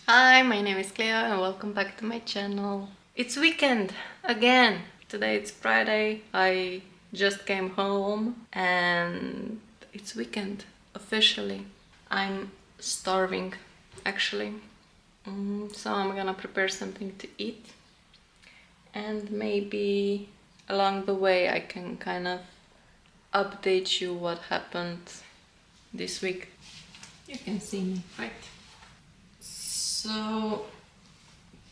Hi, my name is Kleo and welcome back to my channel. It's weekend again. Today it's Friday. I just came home and it's weekend officially. I'm starving actually. So I'm gonna prepare something to eat and maybe along the way I can kind of update you what happened this week. You can see me, right? So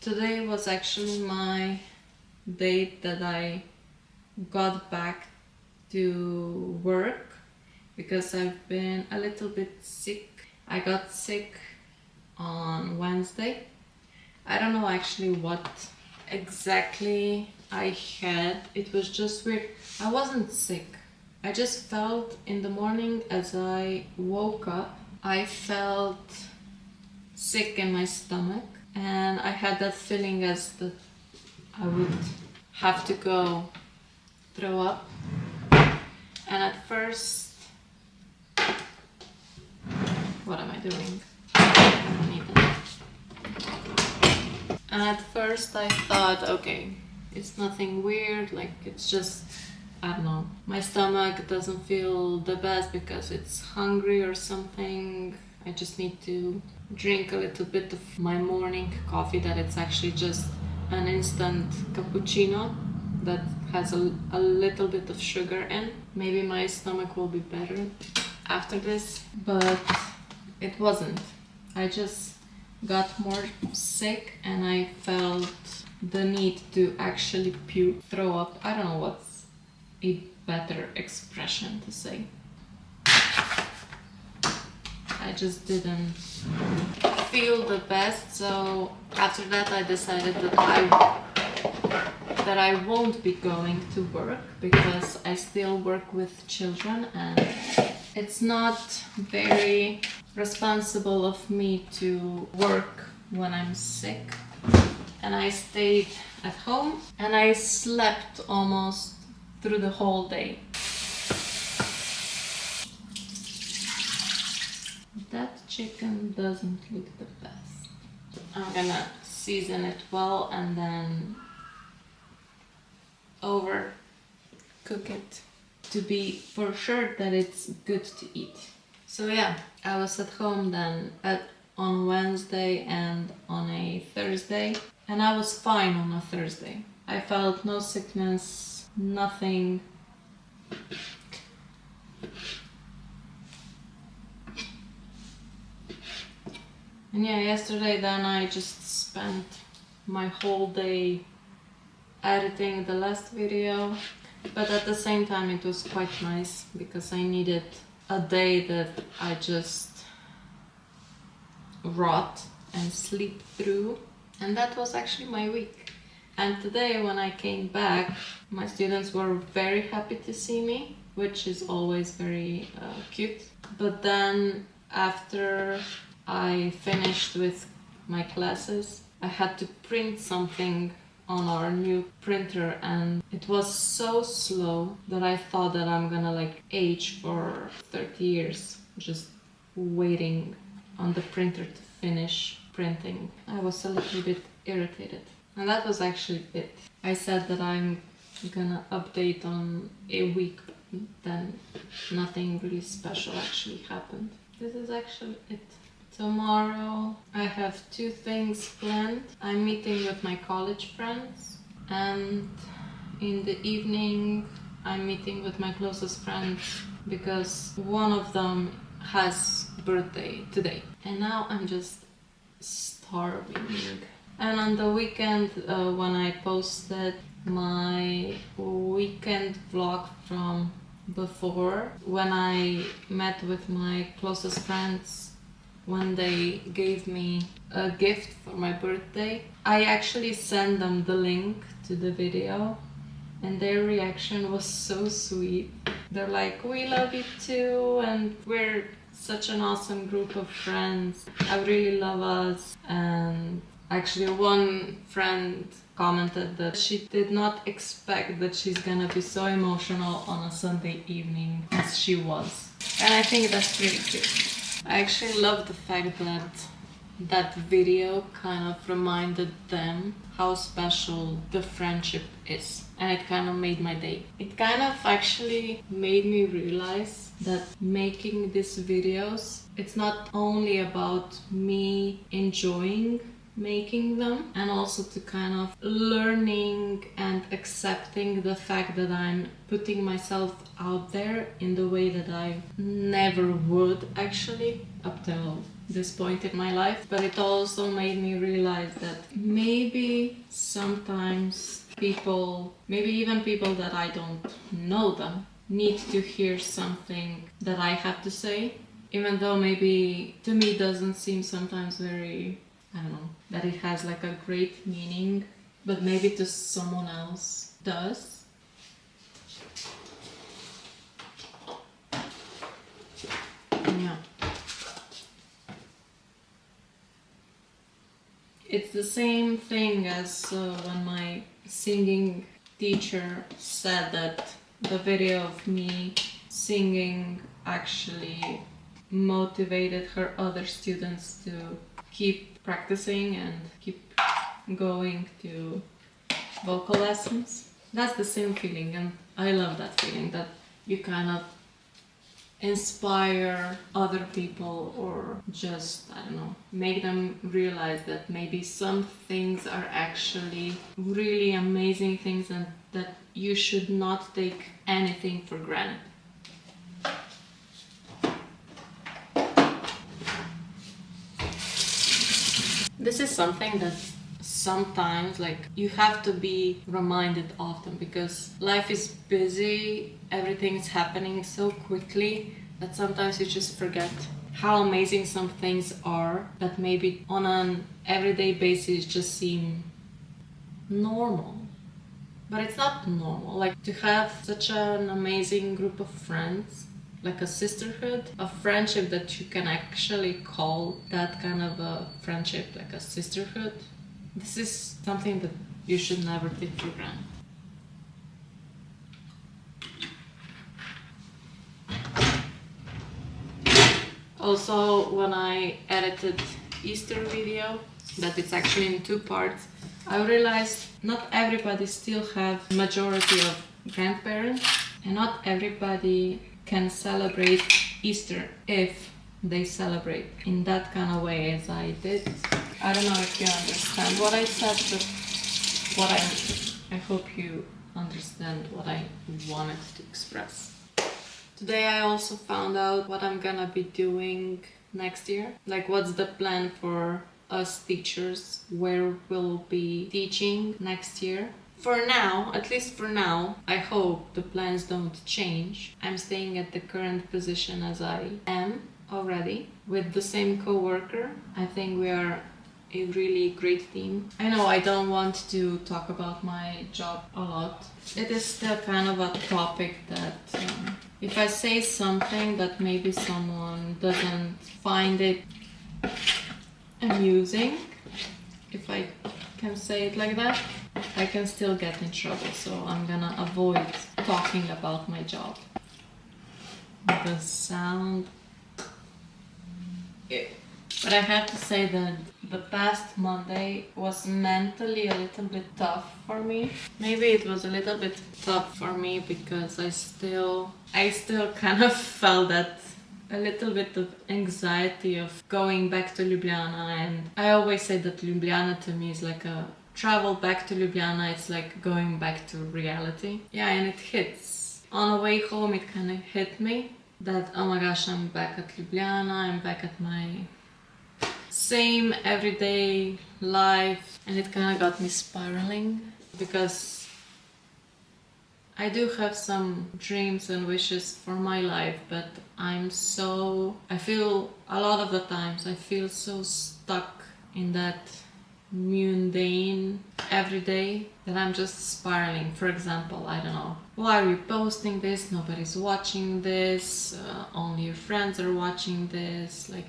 today was actually my date that I got back to work because I've been a little bit sick. I got sick on Wednesday. I don't know actually what exactly I had. It was just weird. I wasn't sick. I just felt in the morning as I woke up, I felt sick in my stomach, and I had that feeling as that I would have to go throw up. And at first, what am I doing? I don't need that. And at first I thought, okay, it's nothing weird, like it's just, I don't know, my stomach doesn't feel the best because it's hungry or something. I just need to drink a little bit of my morning coffee, that it's actually just an instant cappuccino that has a little bit of sugar in. Maybe my stomach will be better after this, but it wasn't. I just got more sick and I felt the need to actually puke, throw up. I don't know what's a better expression to say. I just didn't feel the best, so after that I decided that I won't be going to work because I still work with children and it's not very responsible of me to work when I'm sick. And I stayed at home and I slept almost through the whole day. That chicken doesn't look the best. I'm gonna season it well and then overcook it to be for sure that it's good to eat. So yeah, I was at home then on Wednesday and on a Thursday, and I was fine on a Thursday. I felt no sickness, nothing. And yeah, yesterday then I just spent my whole day editing the last video, but at the same time it was quite nice because I needed a day that I just rot and sleep through, and that was actually my week. And today when I came back, my students were very happy to see me, which is always very cute. But then after I finished with my classes, I had to print something on our new printer and it was so slow that I thought that I'm gonna like age for 30 years just waiting on the printer to finish printing. I was a little bit irritated. And that was actually it. I said that I'm gonna update on a week, but then nothing really special actually happened. This is actually it. Tomorrow I have 2 things planned. I'm meeting with my college friends, and in the evening I'm meeting with my closest friends because one of them has birthday today. And now I'm just starving. And on the weekend, when I posted my weekend vlog from before, when I met with my closest friends, when they gave me a gift for my birthday, I actually sent them the link to the video and their reaction was so sweet. They're like, we love you too and we're such an awesome group of friends. I really love us. And actually one friend commented that she did not expect that she's gonna be so emotional on a Sunday evening as she was. And I think that's really cute. I actually love the fact that that video kind of reminded them how special the friendship is. And it kind of made my day. It kind of actually made me realize that making these videos, it's not only about me enjoying making them, and also to kind of learning and accepting the fact that I'm putting myself out there in the way that I never would actually up till this point in my life. But it also made me realize that maybe sometimes people, maybe even people that I don't know them, need to hear something that I have to say, even though maybe to me doesn't seem sometimes very, I don't know, that it has like a great meaning, but maybe to someone else does. Yeah. It's the same thing as when my singing teacher said that the video of me singing actually motivated her other students to keep practicing and keep going to vocal lessons. That's the same feeling, and I love that feeling, that you kind of inspire other people, or just, I don't know, make them realize that maybe some things are actually really amazing things, and that you should not take anything for granted. This is something that sometimes, like, you have to be reminded often, because life is busy, everything's happening so quickly that sometimes you just forget how amazing some things are that maybe on an everyday basis just seem normal. But it's not normal. Like, to have such an amazing group of friends, like a sisterhood, a friendship that you can actually call that kind of a friendship, like a sisterhood, this is something that you should never take for granted. Also, when I edited Easter video, that it's actually in 2 parts, I realized not everybody still have majority of grandparents, and not everybody can celebrate Easter if they celebrate in that kind of way as I did. I don't know if you understand what I said, but I hope you understand what I wanted to express. Today I also found out what I'm gonna be doing next year. Like, what's the plan for us teachers, where we'll be teaching next year. For now, at least for now, I hope the plans don't change. I'm staying at the current position as I am already, with the same co-worker. I think we are a really great team. I know I don't want to talk about my job a lot. It is still kind of a topic that if I say something that maybe someone doesn't find it amusing, if I can say it like that, I can still get in trouble. So I'm gonna avoid talking about my job. The sound. But I have to say that the past Monday was mentally a little bit tough for me. Maybe it was a little bit tough for me because I still kind of felt that a little bit of anxiety of going back to Ljubljana. And I always say that Ljubljana to me is like a travel back to Ljubljana. It's like going back to reality. Yeah, and it hits. On the way home, it kind of hit me that, oh my gosh, I'm back at Ljubljana. I'm back at my same everyday life, and it kind of got me spiraling because I do have some dreams and wishes for my life, but I feel a lot of the times I feel so stuck in that mundane everyday that I'm just spiraling. For example, I don't know, why are you posting this? Nobody's watching this, only your friends are watching this. Like,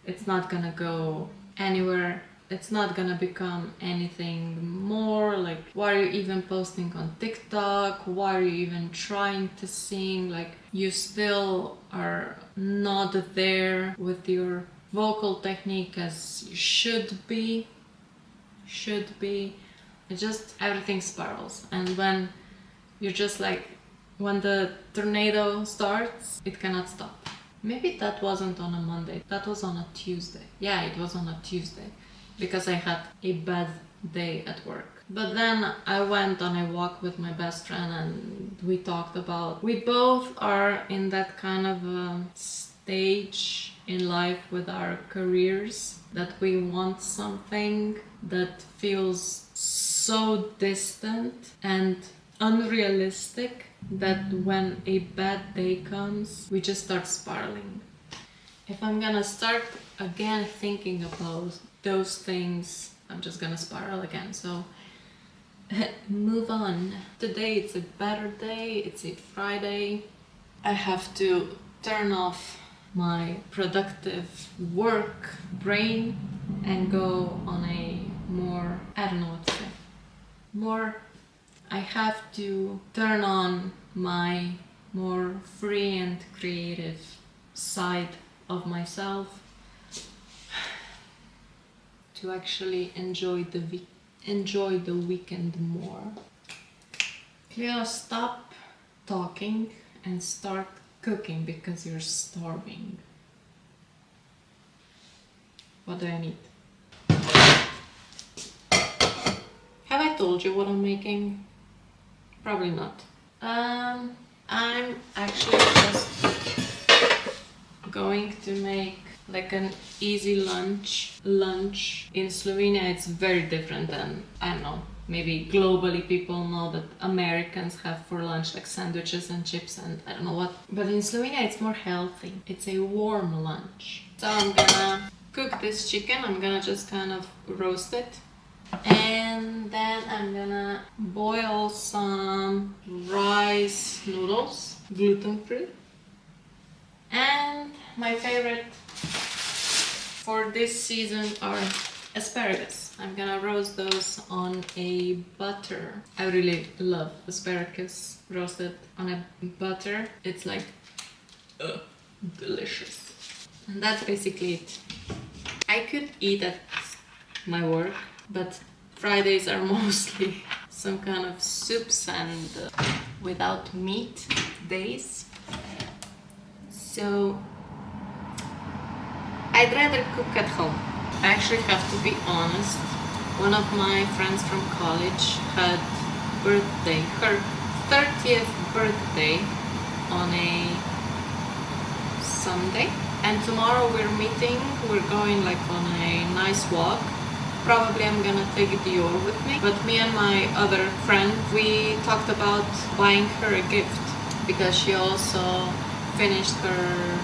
it's not gonna go anywhere. It's not gonna become anything more. Like, why are you even posting on TikTok? Why are you even trying to sing? Like, you still are not there with your vocal technique as you should be. It just, everything spirals. And when you're just like, when the tornado starts, it cannot stop. Maybe that wasn't on a Monday, that was on a Tuesday. Yeah, it was on a Tuesday, because I had a bad day at work. But then I went on a walk with my best friend and we talked about, we both are in that kind of stage in life with our careers that we want something that feels so distant and unrealistic that when a bad day comes, we just start spiraling. If I'm gonna start again thinking about those things, I'm just gonna spiral again. So move on. Today it's a better day, it's a Friday. I have to turn off my productive work brain and go on a more, I don't know what to say, more, I have to turn on my more free and creative side of myself to actually enjoy the weekend more. Kleo, stop talking and start cooking because you're starving. What do I need? Have I told you what I'm making? Probably not. I'm actually just going to make like an easy lunch. In Slovenia it's very different than, I don't know, maybe globally people know that Americans have for lunch like sandwiches and chips and I don't know what. But in Slovenia it's more healthy. It's a warm lunch. So I'm gonna cook this chicken. I'm gonna just kind of roast it. And then I'm gonna boil some rice noodles, gluten-free. And my favorite for this season are asparagus. I'm gonna roast those on a butter. I really love asparagus roasted on a butter. It's like delicious. And that's basically it. I could eat at my work, but Fridays are mostly some kind of soups and without meat days. So I'd rather cook at home. I actually have to be honest. One of my friends from college had birthday, her 30th birthday on a Sunday. And tomorrow we're meeting, we're going like on a nice walk. Probably I'm gonna take Dior with me. But me and my other friend, we talked about buying her a gift because she also finished her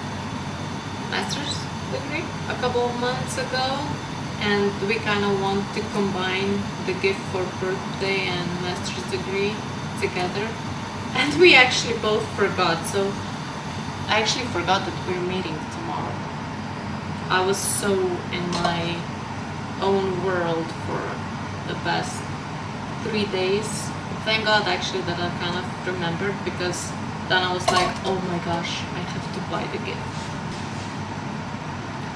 master's degree a couple of months ago, and we kind of want to combine the gift for birthday and master's degree together. And we actually both forgot, so I actually forgot that we're meeting tomorrow. I was so in my own world for the past 3 days. Thank God actually that I kind of remembered, because then I was like, oh my gosh, I have to buy the gift.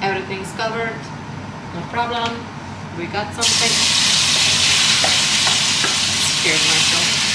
Everything's covered, no problem. We got something. Scared myself.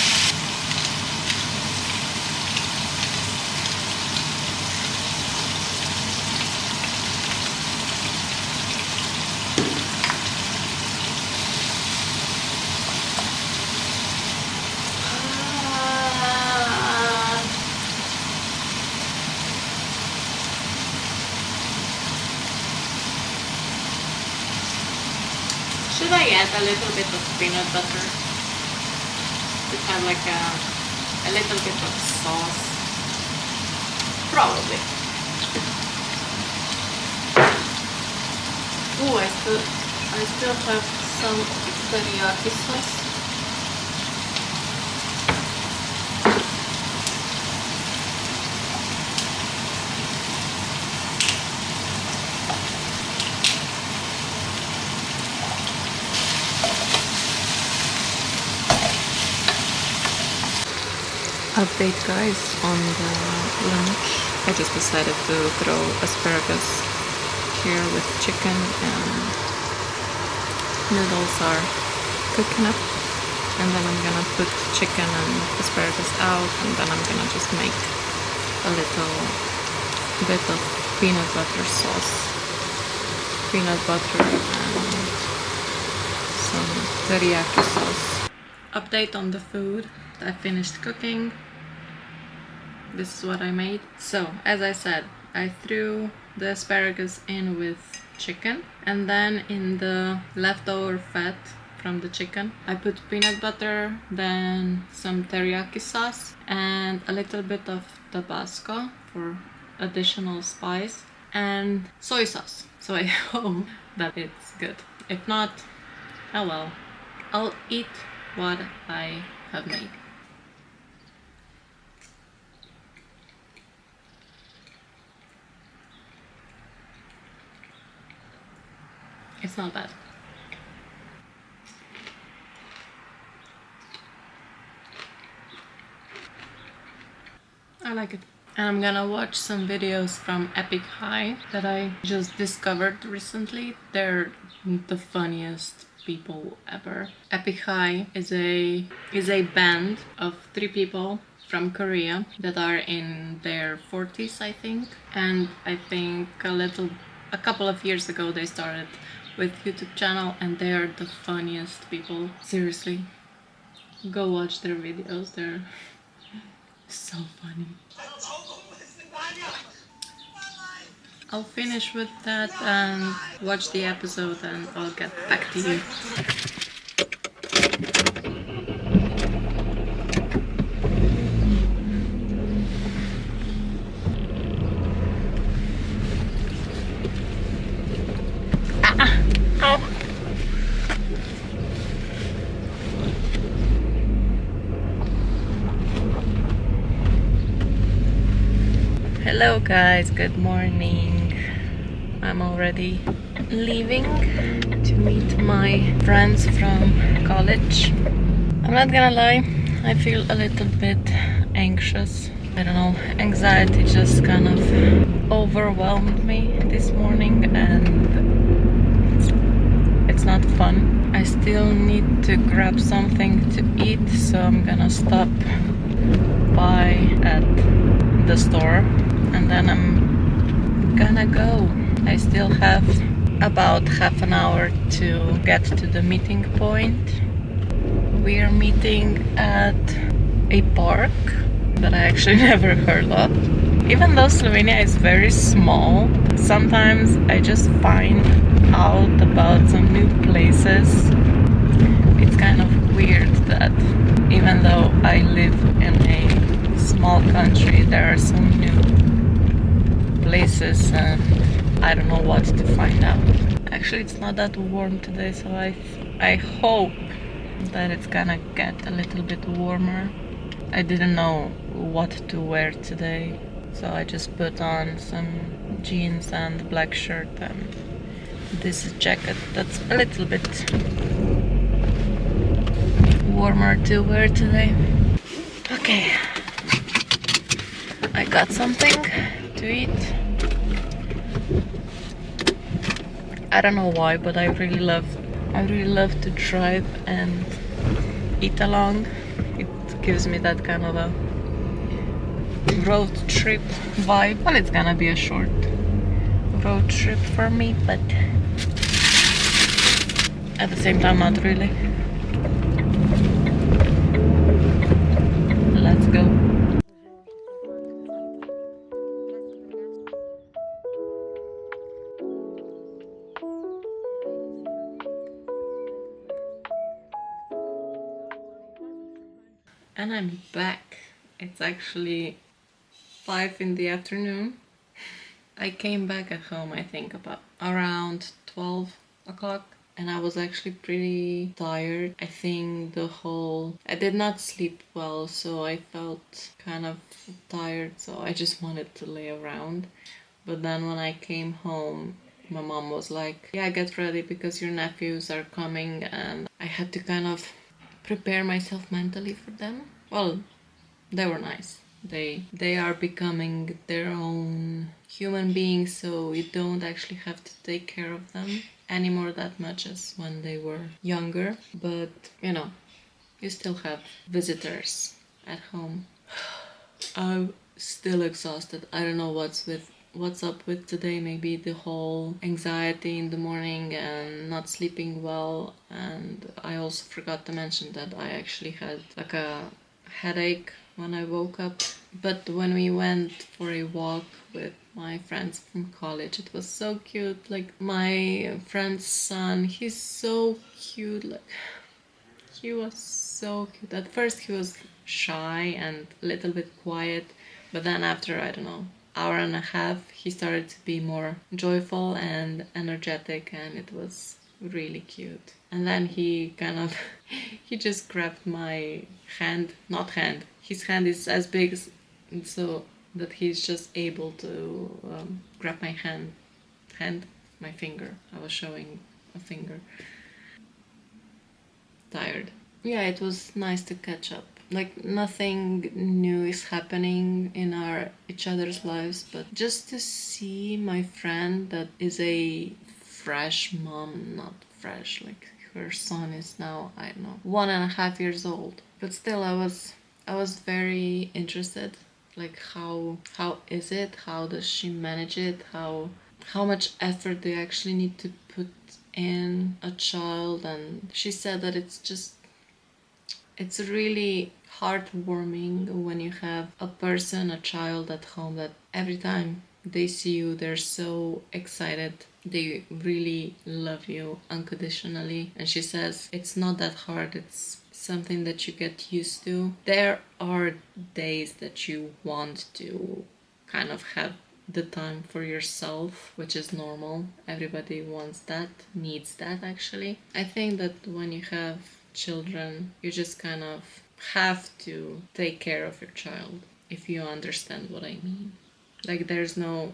Should I add a little bit of peanut butter to have like a little bit of sauce? Probably. Ooh, I still have some teriyaki sauce. Update guys on the lunch. I just decided to throw asparagus here with chicken, and noodles are cooking up. And then I'm gonna put chicken and asparagus out, and then I'm gonna just make a little bit of peanut butter sauce. Peanut butter and some teriyaki sauce. Update on the food. I finished cooking. This is what I made. So, as I said, I threw the asparagus in with chicken, and then in the leftover fat from the chicken, I put peanut butter, then some teriyaki sauce, and a little bit of Tabasco for additional spice, and soy sauce. So I hope that it's good. If not, oh well. I'll eat what I have made. It's not bad. I like it. And I'm gonna watch some videos from Epic High that I just discovered recently. They're the funniest people ever. Epic High is a band of 3 people from Korea that are in their 40s, I think. And I think a couple of years ago they started with YouTube channel, and they are the funniest people. Seriously, go watch their videos. They're so funny. I'll finish with that and watch the episode, and I'll get back to you. Hello guys, good morning. I'm already leaving to meet my friends from college. I'm not gonna lie, I feel a little bit anxious. I don't know, anxiety just kind of overwhelmed me this morning, and it's not fun. I still need to grab something to eat, so I'm gonna stop by at the store, and then I'm gonna go. I still have about half an hour to get to the meeting point. We are meeting at a park that I actually never heard of. Even though Slovenia is very small, sometimes I just find out about some new places. It's kind of weird that even though I live in a small country, there are some new places and I don't know what to find out. Actually, it's not that warm today, so I hope that it's gonna get a little bit warmer. I didn't know what to wear today, so I just put on some jeans and a black shirt and this jacket that's a little bit warmer to wear today. Okay, I got something to eat. I don't know why, but I really love to drive and eat along. It gives me that kind of a road trip vibe. Well, it's gonna be a short road trip for me, but at the same time, not really. Let's go. And I'm back. It's actually 5 in the afternoon. I came back at home, I think, about around 12 o'clock. And I was actually pretty tired. I think I did not sleep well, so I felt kind of tired. So I just wanted to lay around. But then when I came home, my mom was like, yeah, get ready because your nephews are coming. And I had to kind of prepare myself mentally for them. Well, they were nice. They are becoming their own human beings, so you don't actually have to take care of them anymore that much as when they were younger. But you still have visitors at home. I'm still exhausted. I don't know what's up with today. Maybe the whole anxiety in the morning and not sleeping well. And I also forgot to mention that I actually had like a headache when I woke up. But when we went for a walk with my friends from college, it was so cute. Like my friend's son, he's so cute. Like he was so cute. At first he was shy and a little bit quiet, but then after, I don't know, hour and a half, he started to be more joyful and energetic, and it was really cute. And then he kind of he just grabbed my hand, not hand. His hand is as big as, so that he's just able to grab my hand, my finger. I was showing a finger. Tired. Yeah, it was nice to catch up. Like nothing new is happening in our each other's lives, but just to see my friend that is a fresh mom, not fresh, like her son is now, I don't know, 1.5 years old. But still I was very interested. Like how is it? How does she manage it? How much effort do you actually need to put in a child? And she said that it's really heartwarming when you have a person, a child at home that every time they see you, they're so excited. They really love you unconditionally. And she says it's not that hard, it's something that you get used to. There are days that you want to kind of have the time for yourself, which is normal. Everybody wants that, needs that actually. I think that when you have children, you just kind of have to take care of your child, if you understand what I mean. Like there's no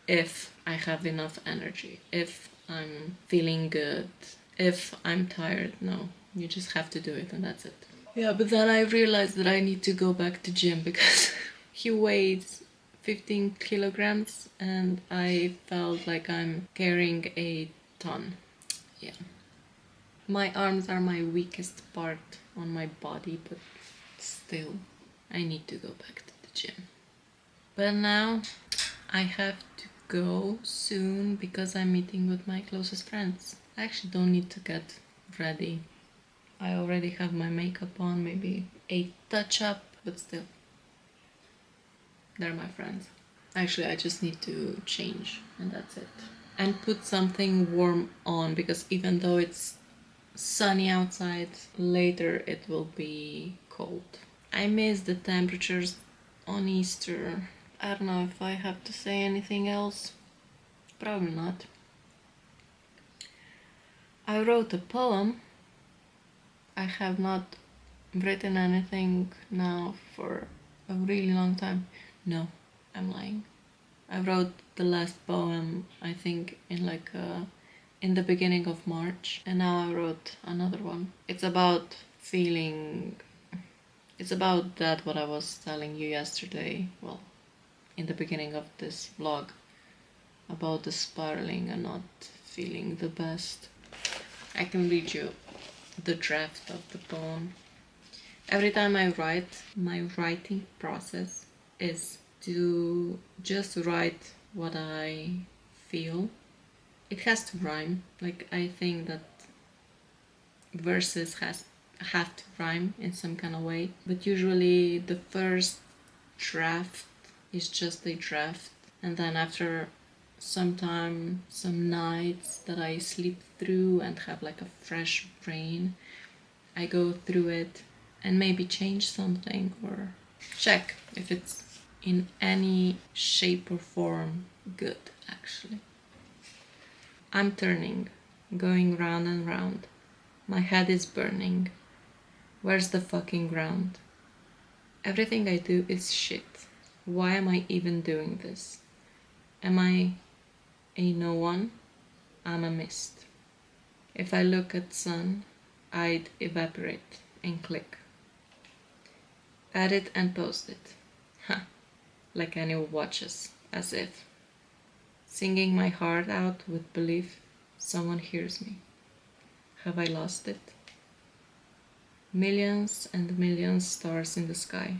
if I have enough energy, if I'm feeling good, if I'm tired. No, you just have to do it and that's it. Yeah, but then I realized that I need to go back to gym because he weighs 15 kilograms and I felt like I'm carrying a ton. Yeah. My arms are my weakest part on my body, but still, I need to go back to the gym. But now I have to go soon because I'm meeting with my closest friends. I actually don't need to get ready. I already have my makeup on, maybe a touch up, but still, they're my friends. Actually, I just need to change and that's it. And put something warm on because even though it's sunny outside, later it will be cold. I miss the temperatures on Easter. I don't know if I have to say anything else. Probably not. I wrote a poem. I have not written anything now for a really long time. No, I'm lying. I wrote the last poem, I think, in the beginning of March, and now I wrote another one. It's about that what I was telling you yesterday, well, in the beginning of this vlog, about the spiraling and not feeling the best. I can read you the draft of the poem. Every time I write, my writing process is to just write what I feel. It has to rhyme. Like I think that verses have to rhyme in some kind of way. But usually the first draft is just a draft, and then after some time, some nights that I sleep through and have like a fresh brain, I go through it and maybe change something or check if it's in any shape or form good, actually. I'm turning, going round and round. My head is burning. Where's the fucking ground? Everything I do is shit. Why am I even doing this? Am I a no one? I'm a mist. If I look at sun, I'd evaporate and click. Edit and post it. Ha. like anyone watches, as if singing my heart out with belief someone hears me. Have I lost it? Millions and millions stars in the sky.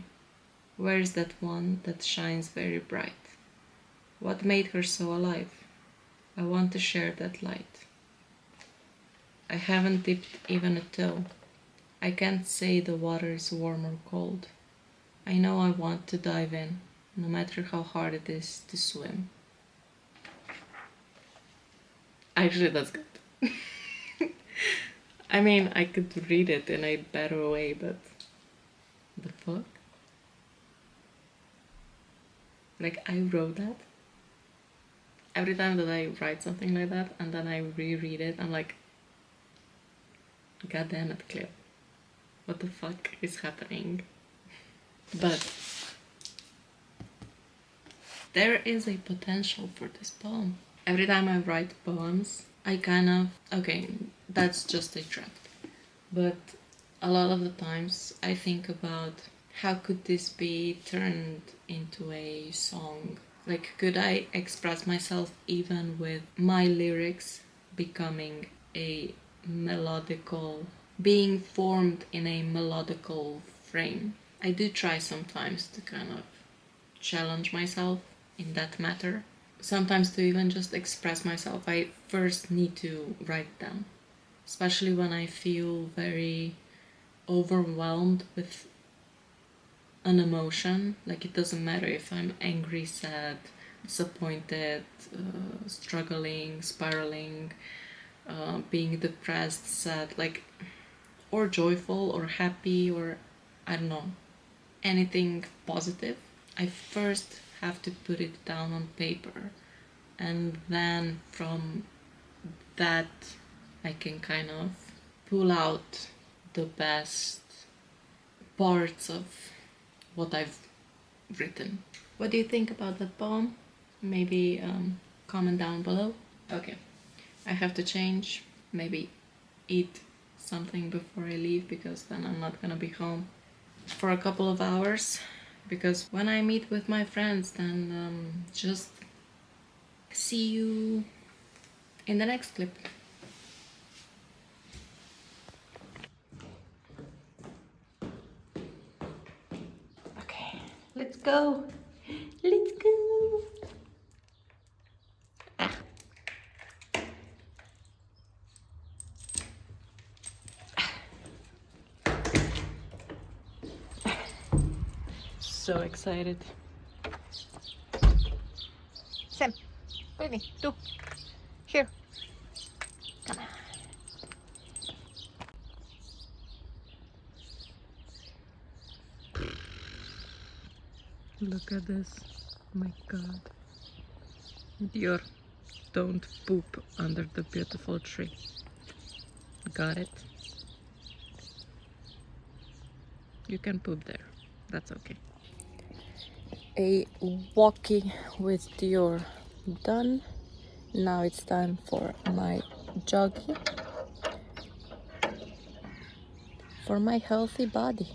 Where is that one that shines very bright? What made her so alive? I want to share that light. I haven't dipped even a toe. I can't say the water is warm or cold. I know I want to dive in, no matter how hard it is to swim. Actually, that's good. I mean, I could read it in a better way, but the fuck? Like, I wrote that. Every time that I write something like that and then I reread it, I'm like, God damn it, Kleo. What the fuck is happening? But there is a potential for this poem. Every time I write poems, I kind of, okay, that's just a draft. But a lot of the times I think about how could this be turned into a song? Like, could I express myself even with my lyrics becoming a melodical, being formed in a melodical frame? I do try sometimes to kind of challenge myself in that matter. Sometimes to even just express myself, I first need to write down. Especially when I feel very overwhelmed with an emotion. Like, it doesn't matter if I'm angry, sad, disappointed, struggling, spiraling, being depressed, sad, like, or joyful or happy, or I don't know, anything positive. I first have to put it down on paper, and then from that I can kind of pull out the best parts of what I've written. What do you think about that poem? Maybe comment down below. Okay, I have to change, maybe eat something before I leave, because then I'm not gonna be home for a couple of hours, because when I meet with my friends, then just see you in the next clip. Okay, let's go. Let's go. So excited. Sam, with me, do. Here. Come on. Look at this. My God. Dior, don't poop under the beautiful tree. Got it? You can poop there. That's okay. A walkie with Dior done. Now it's time for my jogging. For my healthy body.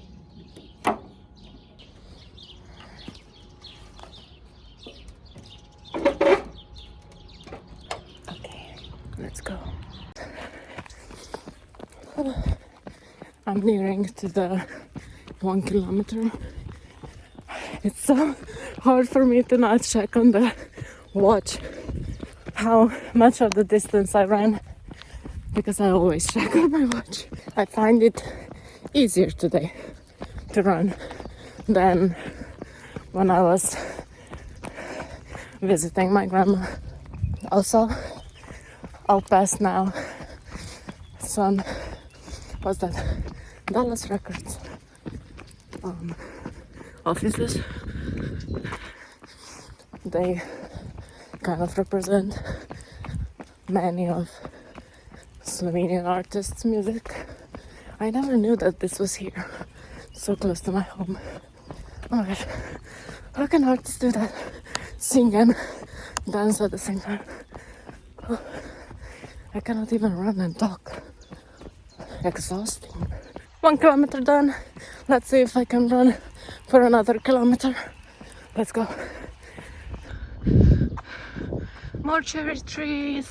Okay, let's go. I'm nearing to the 1 kilometer. It's so hard for me to not check on the watch how much of the distance I ran, because I always check on my watch. I find it easier today to run than when I was visiting my grandma. Also, I'll pass now some, what's that, Dallas Records offices. They kind of represent many of Slovenian artists' music. I never knew that this was here, so close to my home. Oh my gosh, how can artists do that? Sing and dance at the same time. Oh, I cannot even run and talk. Exhausting. 1 kilometer done. Let's see if I can run for another kilometer. Let's go. More cherry trees.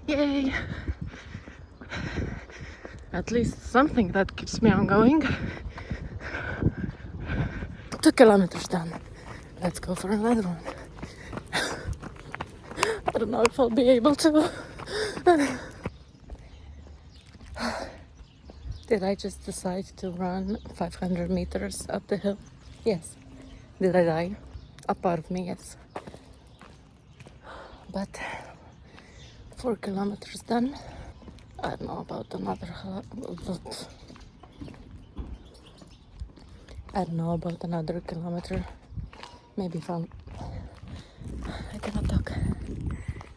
Yay. At least something that keeps me on going. 2 kilometers done. Let's go for another one. I don't know if I'll be able to. Did I just decide to run 500 meters up the hill? Yes. Did I die? A part of me, yes. But 4 kilometers done. I don't know about another. I don't know about another kilometer. Maybe if I cannot talk.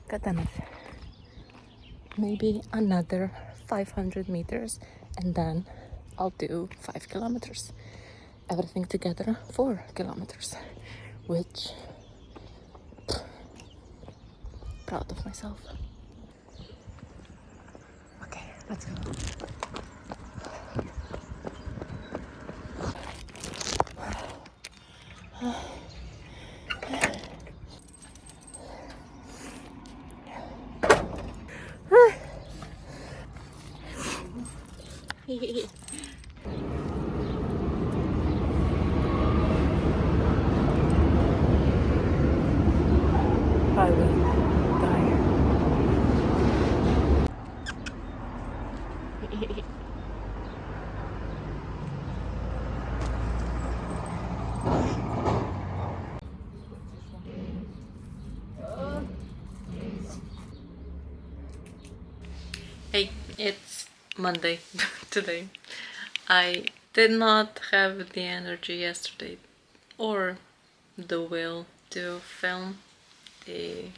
God damn it. Maybe another 500 meters and then I'll do 5 kilometers. Everything together 4 kilometers. Which, proud of myself. Okay, let's go. I will die. Hey, it's Monday today. I did not have the energy yesterday or the will to film the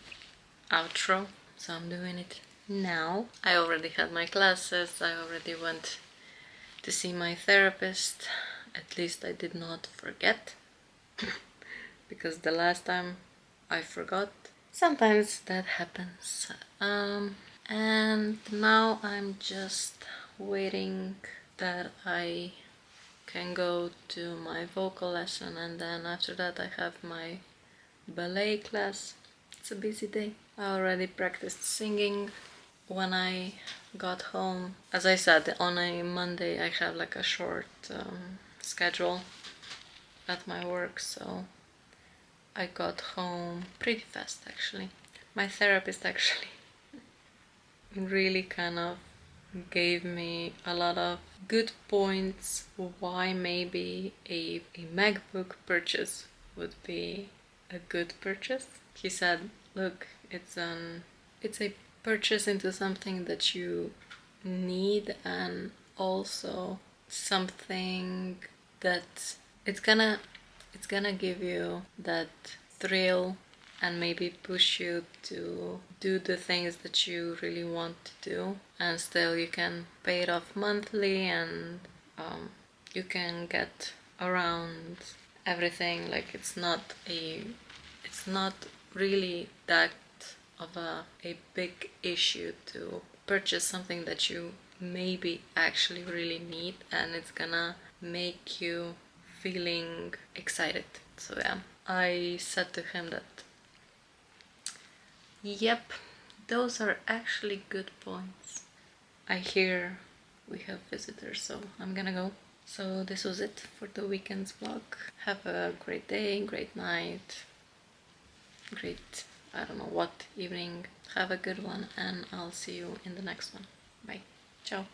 outro, so I'm doing it now. I already had my classes, I already went to see my therapist. At least I did not forget because the last time I forgot. Sometimes that happens. And now I'm just waiting that I can go to my vocal lesson, and then after that I have my ballet class. It's a busy day. I already practiced singing when I got home. As I said, on a Monday I have like a short schedule at my work, so I got home pretty fast actually. My therapist actually really kind of gave me a lot of good points why maybe a MacBook purchase would be a good purchase. He said, look, it's a purchase into something that you need, and also something that it's gonna give you that thrill and maybe push you to do the things that you really want to do, and still you can pay it off monthly, and you can get around everything. Like it's not really that of a big issue to purchase something that you maybe actually really need, and it's gonna make you feeling excited. So yeah, I said to him that yep, those are actually good points. I hear we have visitors, so I'm gonna go. So this was it for the weekend's vlog. Have a great day, great night, great, I don't know what, evening. Have a good one, and I'll see you in the next one. Bye. Ciao.